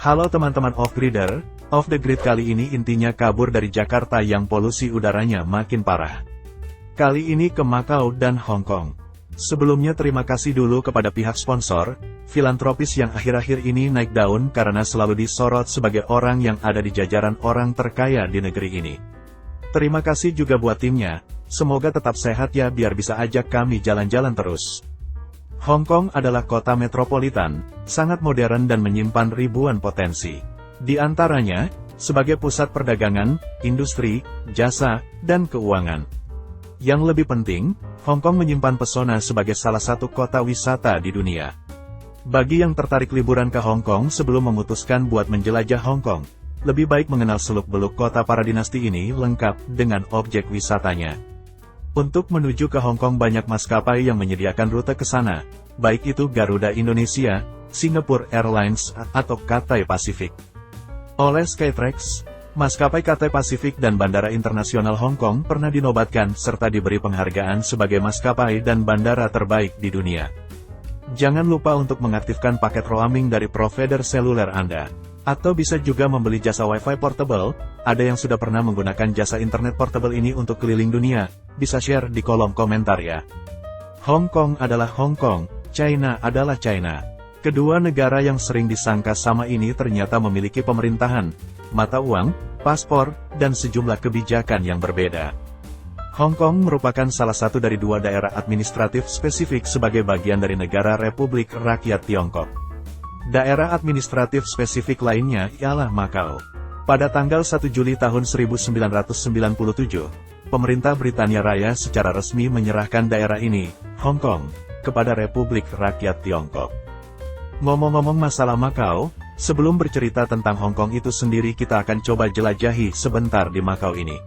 Halo teman-teman off-grider, Off the Grid kali ini intinya kabur dari Jakarta yang polusi udaranya makin parah. Kali ini ke Makau dan Hong Kong. Sebelumnya terima kasih dulu kepada pihak sponsor, filantropis yang akhir-akhir ini naik daun karena selalu disorot sebagai orang yang ada di jajaran orang terkaya di negeri ini. Terima kasih juga buat timnya, semoga tetap sehat ya biar bisa ajak kami jalan-jalan terus. Hong Kong adalah kota metropolitan, sangat modern dan menyimpan ribuan potensi. Di antaranya, sebagai pusat perdagangan, industri, jasa, dan keuangan. Yang lebih penting, Hong Kong menyimpan pesona sebagai salah satu kota wisata di dunia. Bagi yang tertarik liburan ke Hong Kong sebelum memutuskan buat menjelajah Hong Kong, lebih baik mengenal seluk-beluk kota para dinasti ini lengkap dengan objek wisatanya. Untuk menuju ke Hong Kong banyak maskapai yang menyediakan rute ke sana, baik itu Garuda Indonesia, Singapore Airlines, atau Cathay Pacific. Oleh Skytrax, maskapai Cathay Pacific dan Bandara Internasional Hong Kong pernah dinobatkan serta diberi penghargaan sebagai maskapai dan bandara terbaik di dunia. Jangan lupa untuk mengaktifkan paket roaming dari provider seluler Anda. Atau bisa juga membeli jasa Wi-Fi portable, ada yang sudah pernah menggunakan jasa internet portable ini untuk keliling dunia, bisa share di kolom komentar ya. Hong Kong adalah Hong Kong, China adalah China. Kedua negara yang sering disangka sama ini ternyata memiliki pemerintahan, mata uang, paspor, dan sejumlah kebijakan yang berbeda. Hong Kong merupakan salah satu dari dua daerah administratif spesifik sebagai bagian dari negara Republik Rakyat Tiongkok. Daerah administratif spesifik lainnya ialah Makau. Pada tanggal 1 Juli tahun 1997, pemerintah Britania Raya secara resmi menyerahkan daerah ini, Hong Kong, kepada Republik Rakyat Tiongkok. Ngomong-ngomong masalah Makau, sebelum bercerita tentang Hong Kong itu sendiri kita akan coba jelajahi sebentar di Makau ini.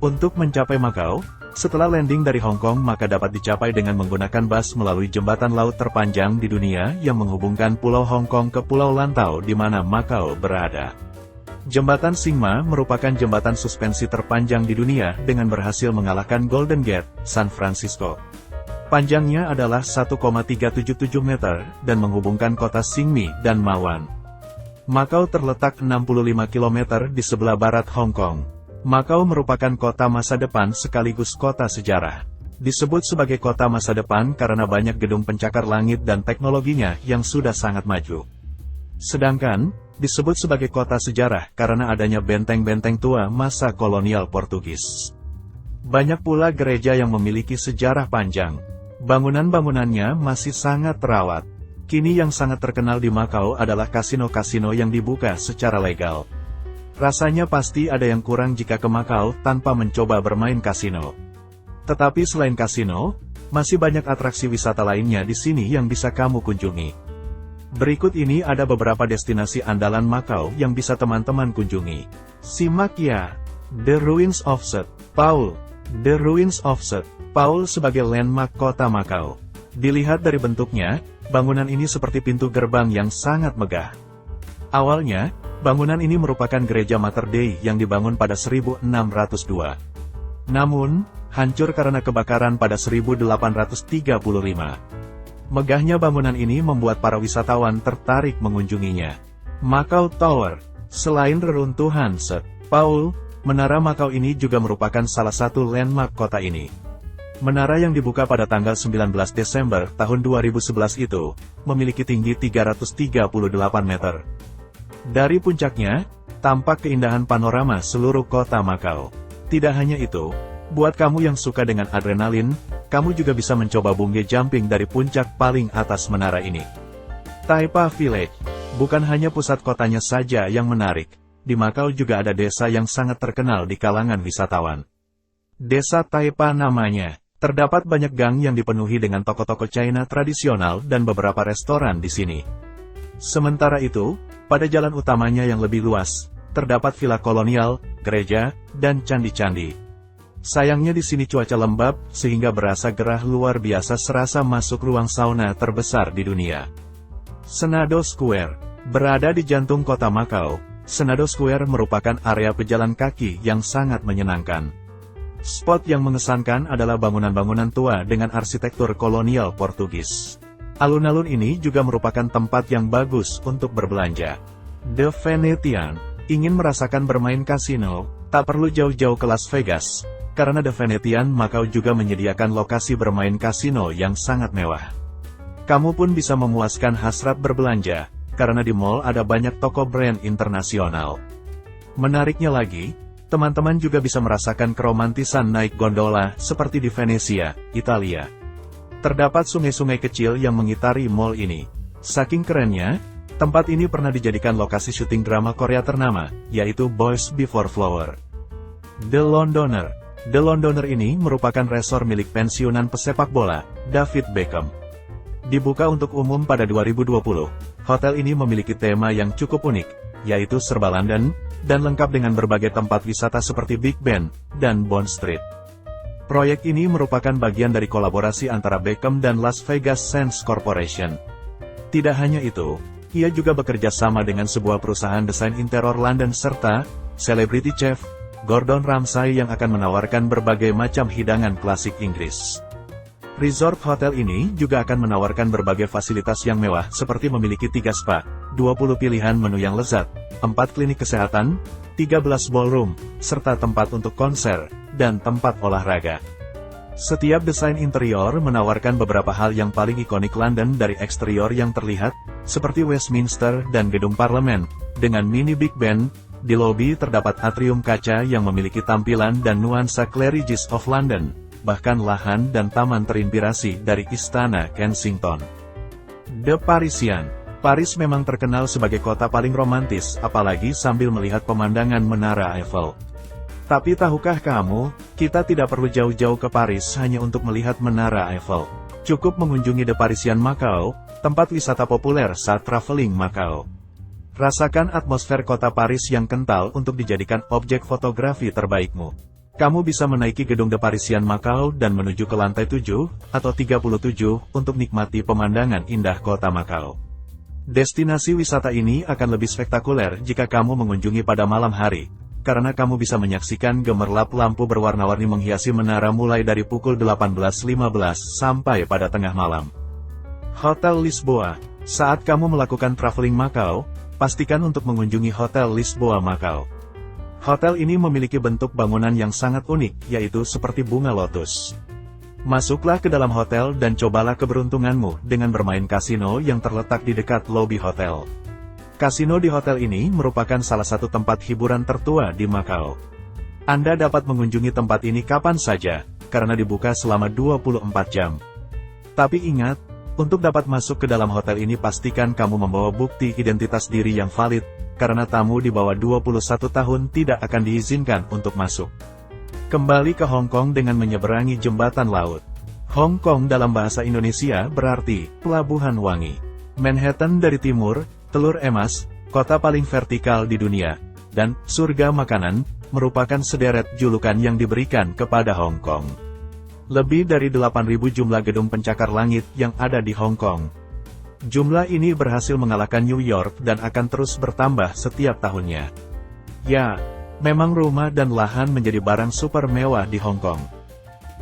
Untuk mencapai Makau, setelah landing dari Hong Kong maka dapat dicapai dengan menggunakan bus melalui jembatan laut terpanjang di dunia yang menghubungkan Pulau Hong Kong ke Pulau Lantau di mana Makau berada. Jembatan Singma merupakan jembatan suspensi terpanjang di dunia dengan berhasil mengalahkan Golden Gate, San Francisco. Panjangnya adalah 1,377 meter dan menghubungkan kota Singmi dan Mawan. Makau terletak 65 km di sebelah barat Hong Kong. Makau merupakan kota masa depan sekaligus kota sejarah. Disebut sebagai kota masa depan karena banyak gedung pencakar langit dan teknologinya yang sudah sangat maju. Sedangkan, disebut sebagai kota sejarah karena adanya benteng-benteng tua masa kolonial Portugis. Banyak pula gereja yang memiliki sejarah panjang. Bangunan-bangunannya masih sangat terawat. Kini yang sangat terkenal di Makau adalah kasino-kasino yang dibuka secara legal. Rasanya pasti ada yang kurang jika ke Makau tanpa mencoba bermain kasino. Tetapi selain kasino, masih banyak atraksi wisata lainnya di sini yang bisa kamu kunjungi. Berikut ini ada beberapa destinasi andalan Makau yang bisa teman-teman kunjungi. Simak ya! The Ruins of St. Paul. The Ruins of St. Paul sebagai landmark kota Makau. Dilihat dari bentuknya, bangunan ini seperti pintu gerbang yang sangat megah. Awalnya, bangunan ini merupakan gereja Mater Dei yang dibangun pada 1602. Namun, hancur karena kebakaran pada 1835. Megahnya bangunan ini membuat para wisatawan tertarik mengunjunginya. Makau Tower. Selain reruntuhan St. Paul, Menara Makau ini juga merupakan salah satu landmark kota ini. Menara yang dibuka pada tanggal 19 Desember tahun 2011 itu, memiliki tinggi 338 meter. Dari puncaknya, tampak keindahan panorama seluruh kota Makau. Tidak hanya itu, buat kamu yang suka dengan adrenalin, kamu juga bisa mencoba bungee jumping dari puncak paling atas menara ini. Taipa Village, bukan hanya pusat kotanya saja yang menarik, di Makau juga ada desa yang sangat terkenal di kalangan wisatawan. Desa Taipa namanya, terdapat banyak gang yang dipenuhi dengan toko-toko China tradisional dan beberapa restoran di sini. Sementara itu, pada jalan utamanya yang lebih luas, terdapat villa kolonial, gereja, dan candi-candi. Sayangnya di sini cuaca lembab, sehingga berasa gerah luar biasa serasa masuk ruang sauna terbesar di dunia. Senado Square. Berada di jantung kota Makau, Senado Square merupakan area pejalan kaki yang sangat menyenangkan. Spot yang mengesankan adalah bangunan-bangunan tua dengan arsitektur kolonial Portugis. Alun-alun ini juga merupakan tempat yang bagus untuk berbelanja. The Venetian. Ingin merasakan bermain kasino? Tak perlu jauh-jauh ke Las Vegas, karena The Venetian Macau juga menyediakan lokasi bermain kasino yang sangat mewah. Kamu pun bisa memuaskan hasrat berbelanja, karena di mall ada banyak toko brand internasional. Menariknya lagi, teman-teman juga bisa merasakan keromantisan naik gondola seperti di Venesia, Italia. Terdapat sungai-sungai kecil yang mengitari mall ini. Saking kerennya, tempat ini pernah dijadikan lokasi syuting drama Korea ternama, yaitu Boys Before Flower. The Londoner. The Londoner ini merupakan resor milik pensiunan pesepak bola, David Beckham. Dibuka untuk umum pada 2020, hotel ini memiliki tema yang cukup unik, yaitu serba London, dan lengkap dengan berbagai tempat wisata seperti Big Ben dan Bond Street. Proyek ini merupakan bagian dari kolaborasi antara Beckham dan Las Vegas Sands Corporation. Tidak hanya itu, ia juga bekerja sama dengan sebuah perusahaan desain interior London serta selebriti chef Gordon Ramsay yang akan menawarkan berbagai macam hidangan klasik Inggris. Resort hotel ini juga akan menawarkan berbagai fasilitas yang mewah seperti memiliki 3 spa, 20 pilihan menu yang lezat, 4 klinik kesehatan, 13 ballroom, serta tempat untuk konser, dan tempat olahraga. Setiap desain interior menawarkan beberapa hal yang paling ikonik London dari eksterior yang terlihat, seperti Westminster dan gedung parlemen, dengan mini Big Ben. Di lobi terdapat atrium kaca yang memiliki tampilan dan nuansa Claridge's of London, bahkan lahan dan taman terinspirasi dari Istana Kensington. The Parisian. Paris memang terkenal sebagai kota paling romantis, apalagi sambil melihat pemandangan Menara Eiffel. Tapi tahukah kamu, kita tidak perlu jauh-jauh ke Paris hanya untuk melihat Menara Eiffel. Cukup mengunjungi The Parisian Macau, tempat wisata populer saat traveling Macau. Rasakan atmosfer kota Paris yang kental untuk dijadikan objek fotografi terbaikmu. Kamu bisa menaiki gedung The Parisian Macau dan menuju ke lantai 7 atau 37 untuk nikmati pemandangan indah kota Macau. Destinasi wisata ini akan lebih spektakuler jika kamu mengunjungi pada malam hari, karena kamu bisa menyaksikan gemerlap lampu berwarna-warni menghiasi menara mulai dari pukul 18.15 sampai pada tengah malam. Hotel Lisboa. Saat kamu melakukan traveling Macau, pastikan untuk mengunjungi Hotel Lisboa Macau. Hotel ini memiliki bentuk bangunan yang sangat unik, yaitu seperti bunga lotus. Masuklah ke dalam hotel dan cobalah keberuntunganmu dengan bermain kasino yang terletak di dekat lobi hotel. Kasino di hotel ini merupakan salah satu tempat hiburan tertua di Macau. Anda dapat mengunjungi tempat ini kapan saja, karena dibuka selama 24 jam. Tapi ingat, untuk dapat masuk ke dalam hotel ini pastikan kamu membawa bukti identitas diri yang valid, karena tamu di bawah 21 tahun tidak akan diizinkan untuk masuk. Kembali ke Hong Kong dengan menyeberangi jembatan laut. Hong Kong dalam bahasa Indonesia berarti Pelabuhan Wangi. Manhattan dari timur, telur emas, kota paling vertikal di dunia, dan surga makanan, merupakan sederet julukan yang diberikan kepada Hong Kong. Lebih dari 8.000 jumlah gedung pencakar langit yang ada di Hong Kong. Jumlah ini berhasil mengalahkan New York dan akan terus bertambah setiap tahunnya. Ya, memang rumah dan lahan menjadi barang super mewah di Hong Kong.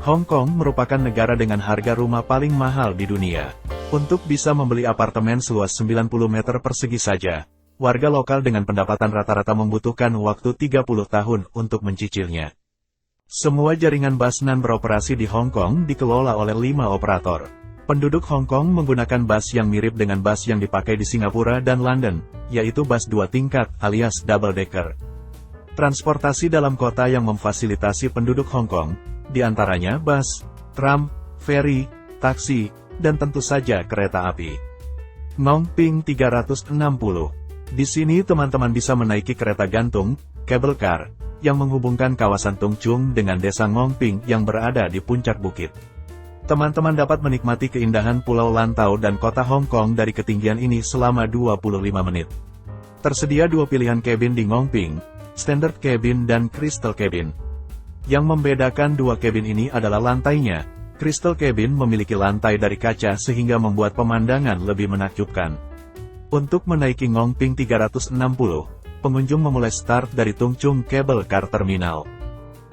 Hong Kong merupakan negara dengan harga rumah paling mahal di dunia. Untuk bisa membeli apartemen seluas 90 meter persegi saja, warga lokal dengan pendapatan rata-rata membutuhkan waktu 30 tahun untuk mencicilnya. Semua jaringan bus nan beroperasi di Hong Kong dikelola oleh 5 operator. Penduduk Hong Kong menggunakan bus yang mirip dengan bus yang dipakai di Singapura dan London, yaitu bus 2 tingkat alias double decker. Transportasi dalam kota yang memfasilitasi penduduk Hong Kong, diantaranya bus, tram, feri, taksi, dan tentu saja kereta api. Ngong Ping 360. Di sini teman-teman bisa menaiki kereta gantung, cable car, yang menghubungkan kawasan Tung Chung dengan desa Ngong Ping yang berada di puncak bukit. Teman-teman dapat menikmati keindahan Pulau Lantau dan kota Hong Kong dari ketinggian ini selama 25 menit. Tersedia 2 pilihan kabin di Ngong Ping, Standard Cabin dan Crystal Cabin. Yang membedakan 2 kabin ini adalah lantainya. Crystal Cabin memiliki lantai dari kaca sehingga membuat pemandangan lebih menakjubkan. Untuk menaiki Ngong Ping 360, pengunjung memulai start dari Tung Chung Cable Car Terminal.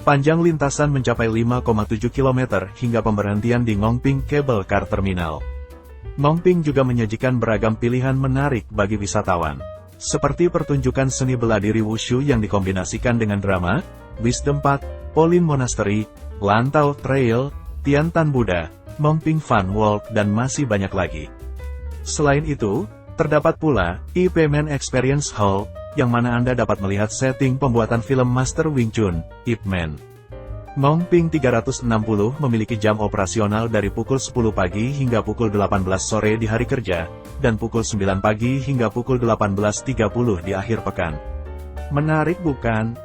Panjang lintasan mencapai 5,7 km hingga pemberhentian di Ngong Ping Cable Car Terminal. Ngong Ping juga menyajikan beragam pilihan menarik bagi wisatawan. Seperti pertunjukan seni bela diri wushu yang dikombinasikan dengan drama, Wisdom Path, Polin Monastery, Lantau Trail, Tiantan Buddha, Momping Fun Walk dan masih banyak lagi. Selain itu, terdapat pula Ip Man Experience Hall, yang mana Anda dapat melihat setting pembuatan film Master Wing Chun, Ip Man. Momping 360 memiliki jam operasional dari pukul 10 pagi hingga pukul 18 sore di hari kerja, dan pukul 9 pagi hingga pukul 18.30 di akhir pekan. Menarik bukan?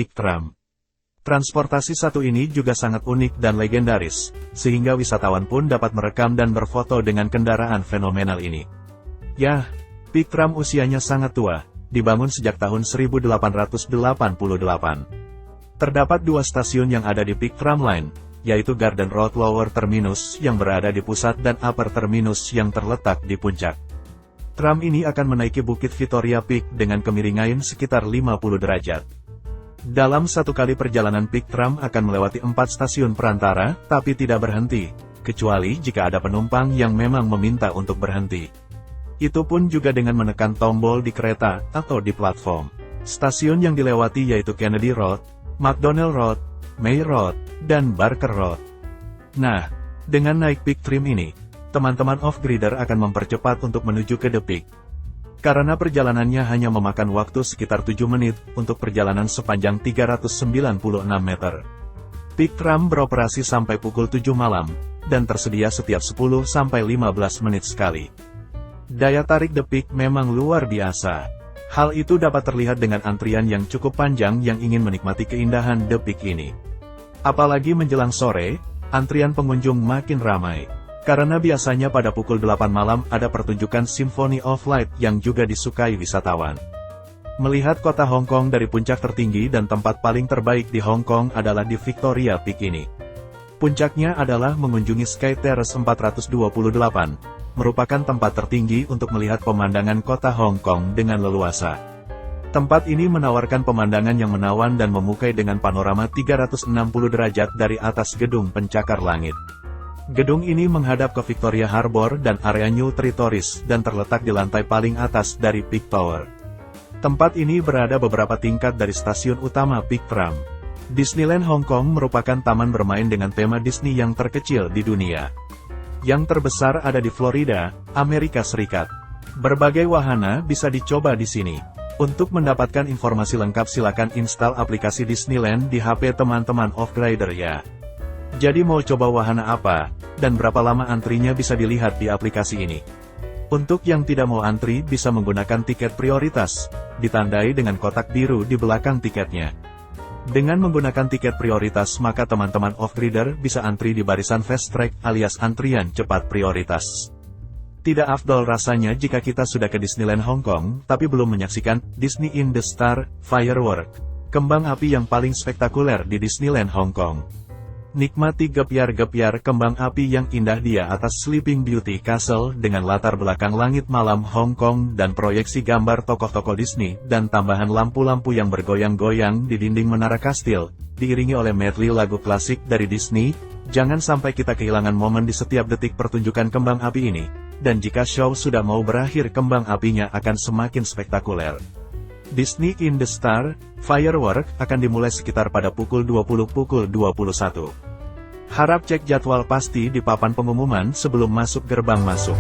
Peak Tram. Transportasi satu ini juga sangat unik dan legendaris, sehingga wisatawan pun dapat merekam dan berfoto dengan kendaraan fenomenal ini. Yah, Peak Tram usianya sangat tua, dibangun sejak tahun 1888. Terdapat dua stasiun yang ada di Peak Tram Line, yaitu Garden Road Lower Terminus yang berada di pusat dan Upper Terminus yang terletak di puncak. Tram ini akan menaiki Bukit Victoria Peak dengan kemiringan sekitar 50 derajat. Dalam satu kali perjalanan Peak Tram akan melewati 4 stasiun perantara, tapi tidak berhenti, kecuali jika ada penumpang yang memang meminta untuk berhenti. Itu pun juga dengan menekan tombol di kereta, atau di platform. Stasiun yang dilewati yaitu Kennedy Road, McDonnell Road, May Road, dan Barker Road. Nah, dengan naik Peak Tram ini, teman-teman off-grider akan mempercepat untuk menuju ke The Peak. Karena perjalanannya hanya memakan waktu sekitar 7 menit, untuk perjalanan sepanjang 396 meter. Peak Tram beroperasi sampai pukul 7 malam, dan tersedia setiap 10-15 menit sekali. Daya tarik The Peak memang luar biasa. Hal itu dapat terlihat dengan antrian yang cukup panjang yang ingin menikmati keindahan The Peak ini. Apalagi menjelang sore, antrian pengunjung makin ramai. Karena biasanya pada pukul 8 malam ada pertunjukan Symphony of Light yang juga disukai wisatawan. Melihat kota Hong Kong dari puncak tertinggi dan tempat paling terbaik di Hong Kong adalah di Victoria Peak ini. Puncaknya adalah mengunjungi Sky Terrace 428, merupakan tempat tertinggi untuk melihat pemandangan kota Hong Kong dengan leluasa. Tempat ini menawarkan pemandangan yang menawan dan memukai dengan panorama 360 derajat dari atas gedung pencakar langit. Gedung ini menghadap ke Victoria Harbour dan area New Territories dan terletak di lantai paling atas dari Peak Tower. Tempat ini berada beberapa tingkat dari stasiun utama Peak Tram. Disneyland Hong Kong merupakan taman bermain dengan tema Disney yang terkecil di dunia. Yang terbesar ada di Florida, Amerika Serikat. Berbagai wahana bisa dicoba di sini. Untuk mendapatkan informasi lengkap silakan install aplikasi Disneyland di HP teman-teman off-rider ya. Jadi mau coba wahana apa, dan berapa lama antrinya bisa dilihat di aplikasi ini. Untuk yang tidak mau antri bisa menggunakan tiket prioritas, ditandai dengan kotak biru di belakang tiketnya. Dengan menggunakan tiket prioritas maka teman-teman off-rider bisa antri di barisan fast track alias antrian cepat prioritas. Tidak afdol rasanya jika kita sudah ke Disneyland Hong Kong, tapi belum menyaksikan Disney in the Star Firework, kembang api yang paling spektakuler di Disneyland Hong Kong. Nikmati gebyar-gebyar kembang api yang indah di atas Sleeping Beauty Castle dengan latar belakang langit malam Hong Kong dan proyeksi gambar tokoh-tokoh Disney dan tambahan lampu-lampu yang bergoyang-goyang di dinding menara kastil, diiringi oleh medley lagu klasik dari Disney. Jangan sampai kita kehilangan momen di setiap detik pertunjukan kembang api ini. Dan jika show sudah mau berakhir kembang apinya akan semakin spektakuler. Disney in the Star Firework akan dimulai sekitar pada pukul 21. Harap cek jadwal pasti di papan pengumuman sebelum masuk gerbang masuk.